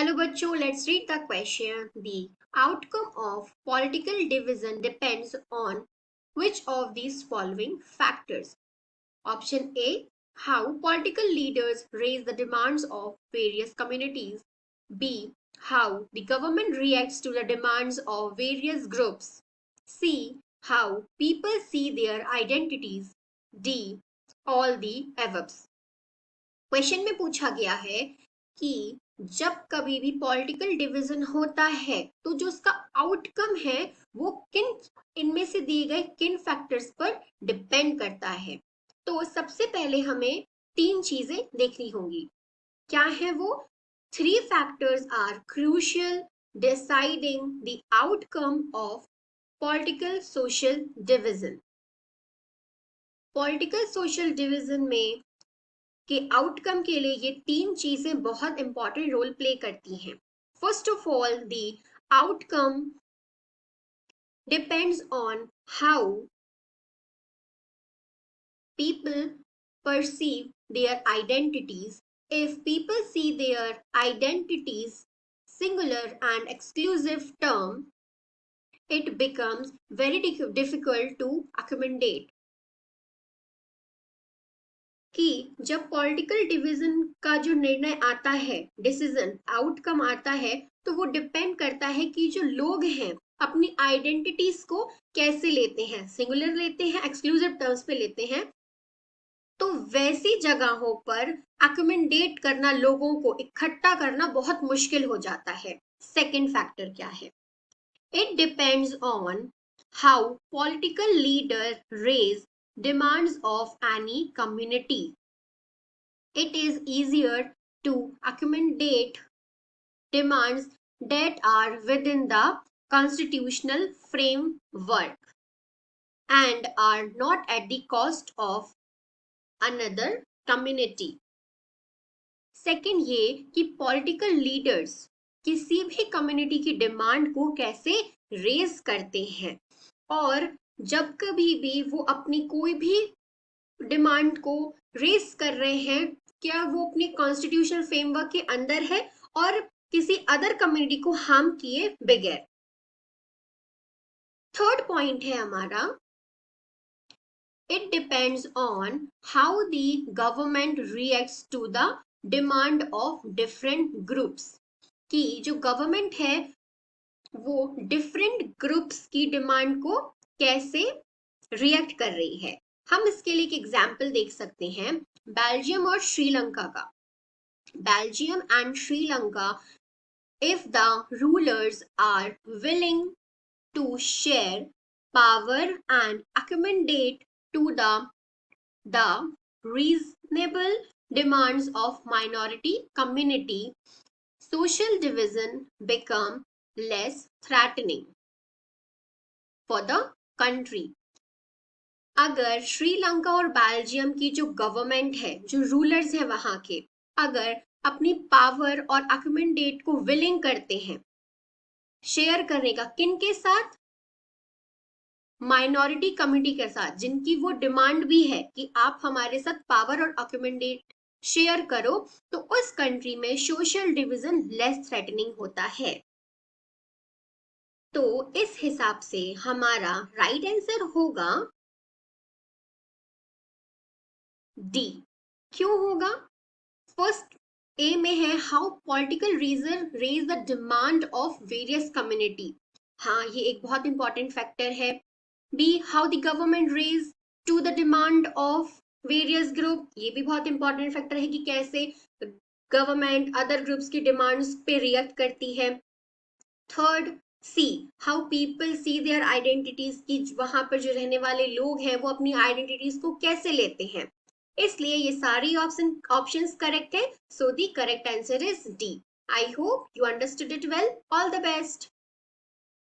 Hello बच्चों, let's read the question. The outcome of political division depends on which of these following factors? Option A, how political leaders raise the demands of various communities. B, how the government reacts to the demands of various groups. C, how people see their identities. D, all the above. Question में पूछा गया है कि जब कभी भी political division होता है तो जो उसका आउटकम है वो किन इनमें से दिए गए किन फैक्टर्स पर डिपेंड करता है। तो सबसे पहले हमें तीन चीजें देखनी होंगी। क्या है वो? Three factors are crucial deciding the outcome of political social division. Political social division में कि आउटकम के लिए ये तीन चीजें बहुत इंपॉर्टेंट रोल प्ले करती हैं। First of all, the outcome depends on how people perceive their identities. If people see their identities singular and exclusive term, it becomes very difficult to accommodate. कि जब पॉलिटिकल डिवीजन का जो निर्णय आता है, decision outcome आता है, तो वो डिपेंड करता है कि जो लोग हैं अपनी आइडेंटिटीज को कैसे लेते हैं, सिंगुलर लेते हैं, एक्सक्लूसिव टर्म्स पे लेते हैं। तो वैसी जगहों पर अकोमोडेट करना, लोगों को इकट्ठा करना बहुत मुश्किल हो जाता है। सेकेंड फैक्टर क्या है? It depends on how political leader raise demands of any community. It is easier to accommodate demands that are within the constitutional framework and are not at the cost of another community. Second ये कि political leaders किसी भी community की demand को कैसे raise करते हैं, और जब कभी भी वो अपनी कोई भी डिमांड को रेस कर रहे हैं, क्या वो अपने कॉन्स्टिट्यूशनल फ्रेमवर्क के अंदर है और किसी अदर कम्युनिटी को हार्म किए बगैर। थर्ड पॉइंट है हमारा, it depends on how the government reacts to the demand of different groups. कि जो गवर्नमेंट है वो डिफरेंट ग्रुप्स की डिमांड को कैसे रिएक्ट कर रही है। हम इसके लिए एक एग्जाम्पल देख सकते हैं बेल्जियम और श्रीलंका का। Belgium and Sri Lanka, if the rulers are willing to share power and accommodate to the reasonable demands of minority community, social division become less threatening for the country. अगर श्रीलंका और बेल्जियम की जो गवर्नमेंट है, जो रूलर्स है वहां के, अगर अपनी पावर और अकोमोडेट को विलिंग करते हैं शेयर करने का, किन के साथ? माइनॉरिटी कम्युनिटी के साथ, जिनकी वो डिमांड भी है कि आप हमारे साथ पावर और अकोमोडेट शेयर करो, तो उस कंट्री में सोशल डिवीजन लेस थ्रेटनिंग होता है। तो इस हिसाब से हमारा राइट आंसर होगा डी। क्यों होगा? फर्स्ट ए में है how political region raise the demand of various community. हाँ, ये एक बहुत इंपॉर्टेंट फैक्टर है। B, how the government raise to the demand of various group. ये भी बहुत इंपॉर्टेंट फैक्टर है कि कैसे गवर्नमेंट अदर ग्रुप्स की डिमांड्स पे रिएक्ट करती है। Third C, how people see their identities, की वहां पर जो रहने वाले लोग हैं वो अपनी आइडेंटिटीज को कैसे लेते हैं। इसलिए ये सारी ऑप्शंस करेक्ट है। So the correct answer is D. I hope you understood it well. All the best.